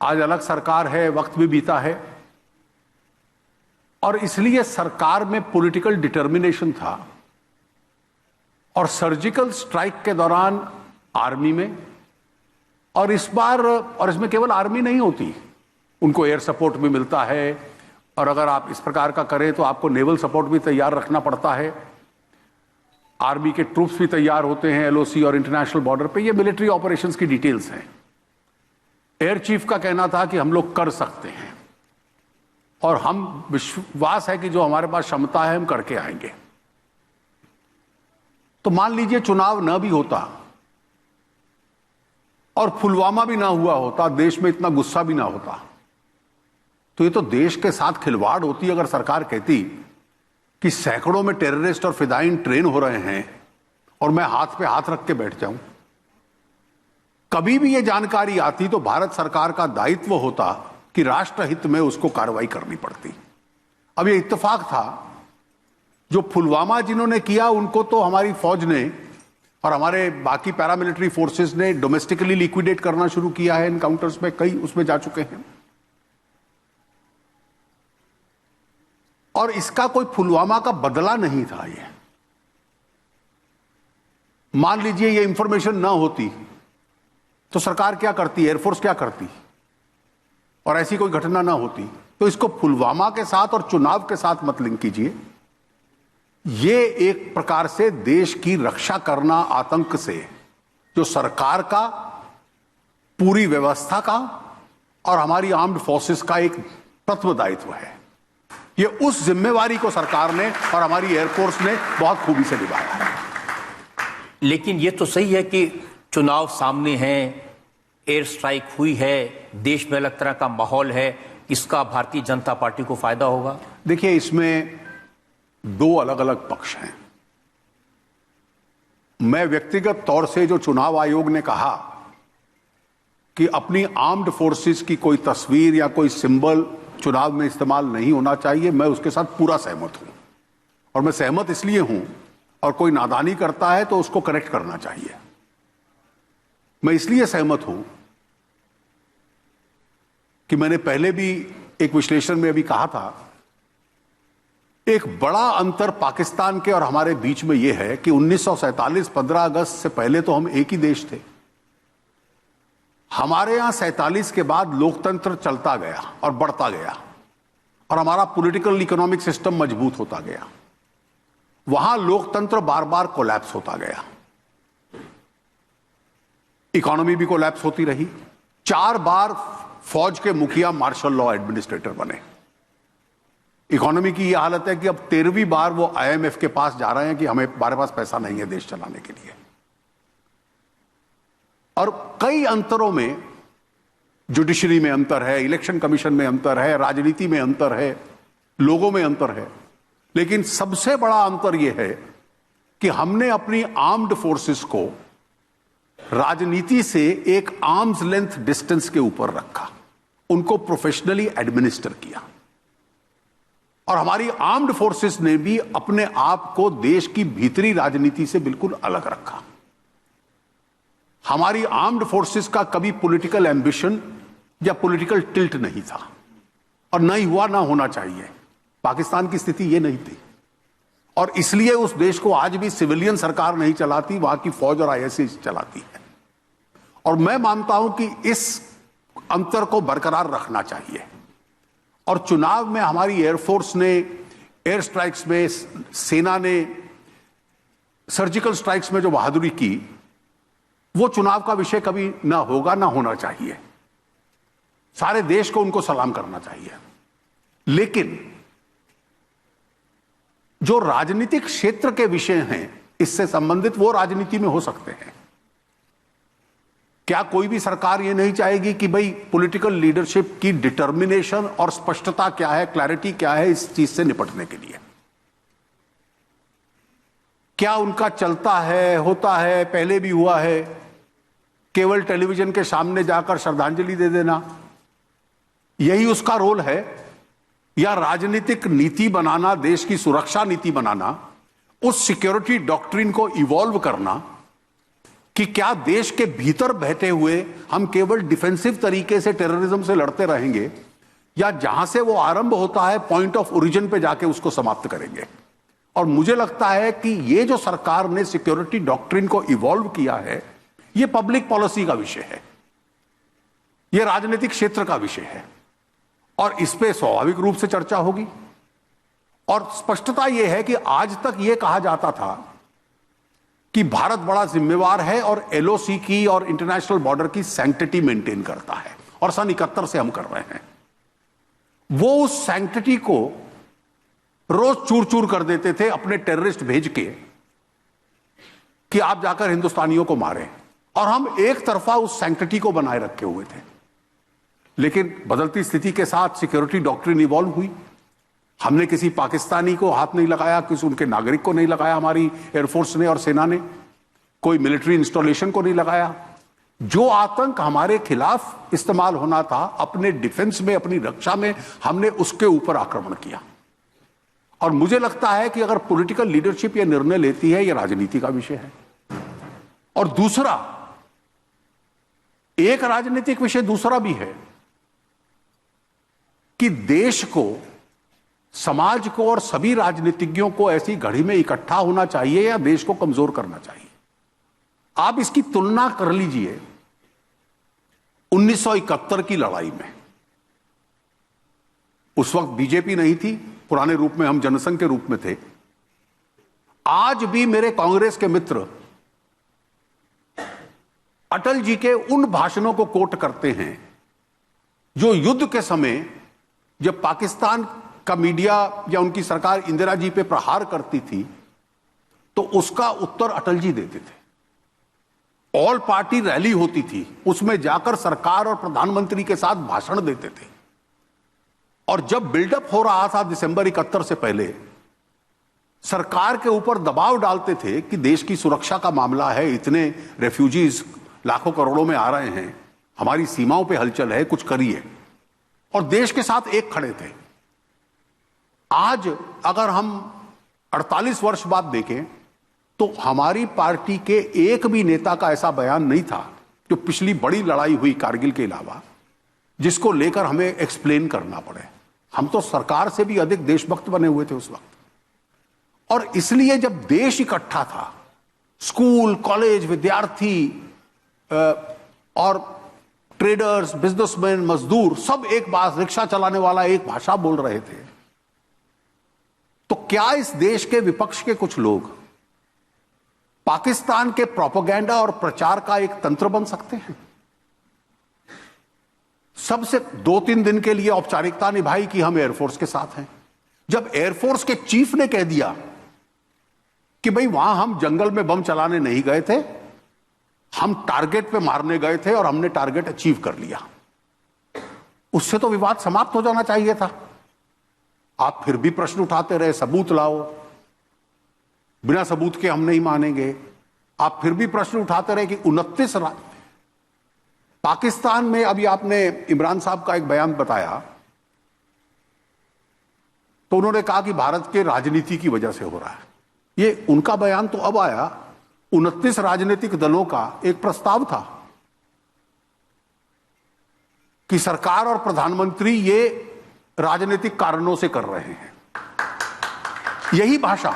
आज अलग सरकार है, वक्त भी बीता है और इसलिए सरकार में पॉलिटिकल डिटर्मिनेशन था और सर्जिकल स्ट्राइक के दौरान आर्मी में, और इस बार, और इसमें केवल आर्मी नहीं होती, उनको एयर सपोर्ट भी मिलता है और अगर आप इस प्रकार का करें तो आपको नेवल सपोर्ट भी तैयार रखना पड़ता है। आर्मी के ट्रूप्स भी तैयार होते हैं एलओसी और इंटरनेशनल बॉर्डर पे। ये मिलिट्री ऑपरेशंस की डिटेल्स हैं। एयर चीफ का कहना था कि हम लोग कर सकते हैं और हम विश्वास है कि जो हमारे पास क्षमता है हम करके आएंगे। तो मान लीजिए चुनाव न भी होता और पुलवामा भी ना हुआ होता, देश में इतना गुस्सा भी ना होता, तो ये तो देश के साथ खिलवाड़ होती अगर सरकार कहती कि सैकड़ों में टेररिस्ट और फिदायीन ट्रेन हो रहे हैं और मैं हाथ पे हाथ रख के बैठ जाऊं। कभी भी ये जानकारी आती तो भारत सरकार का दायित्व होता कि राष्ट्रहित में उसको कार्रवाई करनी पड़ती। अब ये इत्तेफाक था, जो पुलवामा जिन्होंने किया उनको तो हमारी फौज ने और हमारे बाकी पैरामिलिट्री फोर्सेस ने डोमेस्टिकली लिक्विडेट करना शुरू किया है। एनकाउंटर्स में कई उसमें जा चुके हैं और इसका कोई पुलवामा का बदला नहीं था। ये मान लीजिए ये इंफॉर्मेशन ना होती तो सरकार क्या करती, एयरफोर्स क्या करती, और ऐसी कोई घटना ना होती। तो इसको पुलवामा के साथ और चुनाव के साथ मत लिंक कीजिए। ये एक प्रकार से देश की रक्षा करना आतंक से, जो सरकार का, पूरी व्यवस्था का और हमारी आर्म्ड फोर्सेस का एक तत्व दायित्व है। ये उस जिम्मेवारी को सरकार ने और हमारी एयरफोर्स ने बहुत खूबी से निभाया है। लेकिन ये तो सही है कि चुनाव सामने हैं, एयर स्ट्राइक हुई है, देश में अलग तरह का माहौल है, इसका भारतीय जनता पार्टी को फायदा होगा? देखिए, इसमें दो अलग अलग पक्ष हैं। मैं व्यक्तिगत तौर से, जो चुनाव आयोग ने कहा कि अपनी आर्म्ड फोर्सेस की कोई तस्वीर या कोई सिंबल चुनाव में इस्तेमाल नहीं होना चाहिए, मैं उसके साथ पूरा सहमत हूं। और मैं सहमत इसलिए हूं, और कोई नादानी करता है तो उसको करेक्ट करना चाहिए। मैं इसलिए सहमत हूं कि मैंने पहले भी एक विश्लेषण में अभी कहा था, एक बड़ा अंतर पाकिस्तान के और हमारे बीच में यह है कि 1947 15 अगस्त से पहले तो हम एक ही देश थे। हमारे यहां 47 के बाद लोकतंत्र चलता गया और बढ़ता गया और हमारा पॉलिटिकल इकोनॉमिक सिस्टम मजबूत होता गया। वहां लोकतंत्र बार बार कोलैप्स होता गया, इकोनॉमी भी कोलैप्स होती रही। 4 बार फौज के मुखिया मार्शल लॉ एडमिनिस्ट्रेटर बने। इकोनॉमी की यह हालत है कि अब 13वीं बार वो IMF के पास जा रहे हैं कि हमारे पास पैसा नहीं है देश चलाने के लिए। और कई अंतरों में, जुडिशरी में अंतर है, इलेक्शन कमीशन में अंतर है, राजनीति में अंतर है, लोगों में अंतर है, लेकिन सबसे बड़ा अंतर यह है कि हमने अपनी आर्म्ड फोर्सेस को राजनीति से एक आर्म्स लेंथ डिस्टेंस के ऊपर रखा, उनको प्रोफेशनली एडमिनिस्टर किया। और हमारी आर्म्ड फोर्सेस ने भी अपने आप को देश की भीतरी राजनीति से बिल्कुल अलग रखा। हमारी आर्म्ड फोर्सेस का कभी पॉलिटिकल एम्बिशन या पॉलिटिकल टिल्ट नहीं था और नहीं हुआ, ना होना चाहिए। पाकिस्तान की स्थिति यह नहीं थी और इसलिए उस देश को आज भी सिविलियन सरकार नहीं चलाती, वहां की फौज और ISI चलाती है। और मैं मानता हूं कि इस अंतर को बरकरार रखना चाहिए। और चुनाव में हमारी एयरफोर्स ने, एयर स्ट्राइक्स में सेना ने, सर्जिकल स्ट्राइक्स में जो बहादुरी की, वो चुनाव का विषय कभी ना होगा, ना होना चाहिए। सारे देश को उनको सलाम करना चाहिए। लेकिन जो राजनीतिक क्षेत्र के विषय हैं इससे संबंधित, वो राजनीति में हो सकते हैं। क्या कोई भी सरकार ये नहीं चाहेगी कि भाई पॉलिटिकल लीडरशिप की डिटर्मिनेशन और स्पष्टता क्या है, क्लैरिटी क्या है इस चीज से निपटने के लिए? क्या उनका चलता है, होता है, पहले भी हुआ है, केवल टेलीविजन के सामने जाकर श्रद्धांजलि दे देना, यही उसका रोल है? या राजनीतिक नीति बनाना, देश की सुरक्षा नीति बनाना, उस सिक्योरिटी डॉक्ट्रिन को इवॉल्व करना, कि क्या देश के भीतर बैठे हुए हम केवल डिफेंसिव तरीके से टेररिज्म से लड़ते रहेंगे, या जहां से वो आरंभ होता है पॉइंट ऑफ ओरिजिन पे जाके उसको समाप्त करेंगे। और मुझे लगता है कि ये जो सरकार ने सिक्योरिटी डॉक्ट्रिन को इवॉल्व किया है, ये पब्लिक पॉलिसी का विषय है, ये राजनीतिक क्षेत्र का विषय है, और इस पे स्वाभाविक रूप से चर्चा होगी। और स्पष्टता यह है कि आज तक यह कहा जाता था कि भारत बड़ा जिम्मेवार है और एलओसी की और इंटरनेशनल बॉर्डर की सैंक्टिटी मेंटेन करता है, और सन 71 से हम कर रहे हैं। वो उस सैंक्टिटी को रोज चूर चूर कर देते थे अपने टेररिस्ट भेज के कि आप जाकर हिंदुस्तानियों को मारें, और हम एक तरफा उस सैंक्टिटी को बनाए रखे हुए थे। लेकिन बदलती स्थिति के साथ सिक्योरिटी डॉक्ट्रिन इवॉल्व हुई। हमने किसी पाकिस्तानी को हाथ नहीं लगाया, किसी उनके नागरिक को नहीं लगाया, हमारी एयरफोर्स ने और सेना ने कोई मिलिट्री इंस्टॉलेशन को नहीं लगाया। जो आतंक हमारे खिलाफ इस्तेमाल होना था अपने डिफेंस में, अपनी रक्षा में, हमने उसके ऊपर आक्रमण किया। और मुझे लगता है कि अगर पॉलिटिकल लीडरशिप यह निर्णय लेती है, यह राजनीति का विषय है। और दूसरा, एक राजनीतिक विषय दूसरा भी है कि देश को, समाज को और सभी राजनीतिज्ञों को ऐसी घड़ी में इकट्ठा होना चाहिए या देश को कमजोर करना चाहिए। आप इसकी तुलना कर लीजिए 1971 की लड़ाई में। उस वक्त बीजेपी नहीं थी, पुराने रूप में हम जनसंघ के रूप में थे। आज भी मेरे कांग्रेस के मित्र अटल जी के उन भाषणों को कोट करते हैं जो युद्ध के समय जब पाकिस्तान का मीडिया या उनकी सरकार इंदिरा जी पे प्रहार करती थी तो उसका उत्तर अटल जी देते थे। ऑल पार्टी रैली होती थी, उसमें जाकर सरकार और प्रधानमंत्री के साथ भाषण देते थे। और जब बिल्डअप हो रहा था दिसंबर 71 से पहले, सरकार के ऊपर दबाव डालते थे कि देश की सुरक्षा का मामला है, इतने रेफ्यूजीज लाखों करोड़ों में आ रहे हैं, हमारी सीमाओं पे हलचल है, कुछ करिए। और देश के साथ एक खड़े थे। आज अगर हम 48 वर्ष बाद देखें तो हमारी पार्टी के एक भी नेता का ऐसा बयान नहीं था जो पिछली बड़ी लड़ाई हुई कारगिल के अलावा जिसको लेकर हमें एक्सप्लेन करना पड़े। हम तो सरकार से भी अधिक देशभक्त बने हुए थे उस वक्त। और इसलिए जब देश इकट्ठा था, स्कूल, कॉलेज, विद्यार्थी और ट्रेडर्स, बिजनेसमैन, मजदूर, सब एक बात, रिक्शा चलाने वाला एक भाषा बोल रहे थे, तो क्या इस देश के विपक्ष के कुछ लोग पाकिस्तान के प्रोपेगेंडा और प्रचार का एक तंत्र बन सकते हैं? सबसे 2-3 दिन के लिए औपचारिकता निभाई कि हम एयरफोर्स के साथ हैं। जब एयरफोर्स के चीफ ने कह दिया कि भाई वहां हम जंगल में बम चलाने नहीं गए थे, हम टारगेट पे मारने गए थे और हमने टारगेट अचीव कर लिया, उससे तो विवाद समाप्त हो जाना चाहिए था। आप फिर भी प्रश्न उठाते रहे, सबूत लाओ, बिना सबूत के हम नहीं मानेंगे। आप फिर भी प्रश्न उठाते रहे कि 29 पाकिस्तान में, अभी आपने इमरान साहब का एक बयान बताया तो उन्होंने कहा कि भारत के राजनीति की वजह से हो रहा है। ये उनका बयान तो अब आया, 29 राजनीतिक दलों का एक प्रस्ताव था कि सरकार और प्रधानमंत्री ये राजनीतिक कारणों से कर रहे हैं, यही भाषा।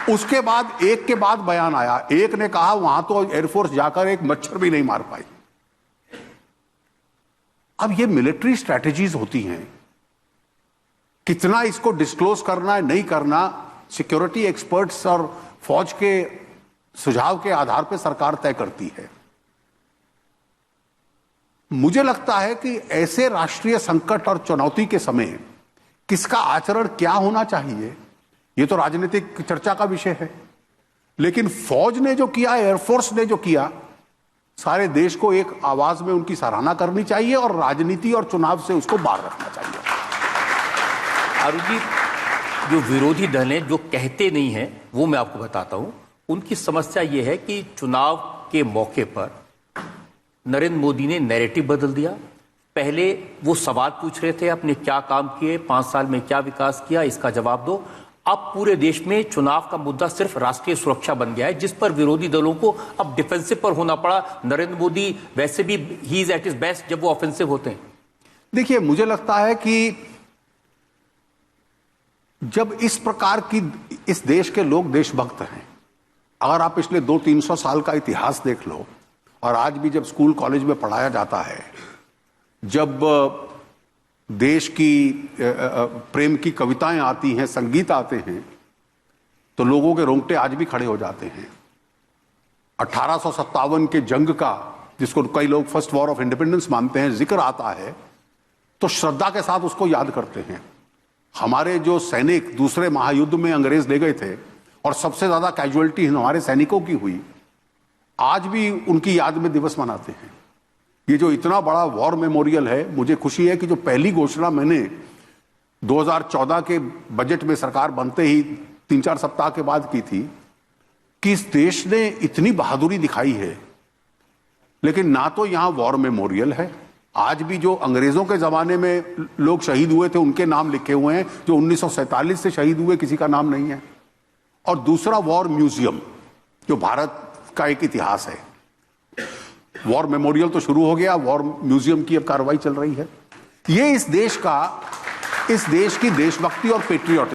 उसके बाद एक के बाद बयान आया, एक ने कहा वहां तो एयरफोर्स जाकर एक मच्छर भी नहीं मार पाई। अब ये मिलिट्री स्ट्रैटेजीज होती हैं, कितना इसको डिस्क्लोज करना है, नहीं करना, सिक्योरिटी एक्सपर्ट्स और फौज के सुझाव के आधार पर सरकार तय करती है। मुझे लगता है कि ऐसे राष्ट्रीय संकट और चुनौती के समय किसका आचरण क्या होना चाहिए, यह तो राजनीतिक चर्चा का विषय है। लेकिन फौज ने जो किया, एयरफोर्स ने जो किया, सारे देश को एक आवाज में उनकी सराहना करनी चाहिए और राजनीति और चुनाव से उसको बाहर रखना चाहिए। अरुण जी, जो विरोधी दल हैं, जो कहते नहीं हैं, वो मैं आपको बताता हूं। उनकी समस्या यह है कि चुनाव के मौके पर नरेंद्र मोदी ने नैरेटिव बदल दिया। पहले वो सवाल पूछ रहे थे, आपने क्या काम किए, 5 साल में क्या विकास किया, इसका जवाब दो। अब पूरे देश में चुनाव का मुद्दा सिर्फ राष्ट्रीय सुरक्षा बन गया है, जिस पर विरोधी दलों को अब डिफेंसिव पर होना पड़ा। नरेंद्र मोदी वैसे भी he is at his best जब वो ऑफेंसिव होते हैं। देखिए, मुझे लगता है कि जब इस प्रकार की इस देश के लोग देशभक्त हैं, अगर आप पिछले 200-300 साल का इतिहास देख लो, और आज भी जब स्कूल कॉलेज में पढ़ाया जाता है, जब देश की प्रेम की कविताएं आती हैं, संगीत आते हैं, तो लोगों के रोंगटे आज भी खड़े हो जाते हैं। 1857 के जंग का, जिसको कई लोग फर्स्ट वॉर ऑफ इंडिपेंडेंस मानते हैं, जिक्र आता है तो श्रद्धा के साथ उसको याद करते हैं। हमारे जो सैनिक दूसरे महायुद्ध में अंग्रेज ले गए थे और सबसे ज्यादा कैजुअलिटी हमारे सैनिकों की हुई, आज भी उनकी याद में दिवस मनाते हैं। ये जो इतना बड़ा वॉर मेमोरियल है, मुझे खुशी है कि जो पहली घोषणा मैंने 2014 के बजट में सरकार बनते ही 3-4 सप्ताह के बाद की थी कि इस देश ने इतनी बहादुरी दिखाई है, लेकिन ना तो यहां वॉर मेमोरियल है, आज भी जो अंग्रेजों के जमाने में लोग शहीद हुए थे उनके नाम लिखे हुए हैं, जो 1947 से शहीद हुए किसी का नाम नहीं है। और दूसरा वॉर म्यूजियम, जो भारत का एक इतिहास है। वॉर मेमोरियल तो शुरू हो गया, वॉर म्यूजियम की अब कार्रवाई चल रही है। ये इस देश की देशभक्ति और पेट्रियट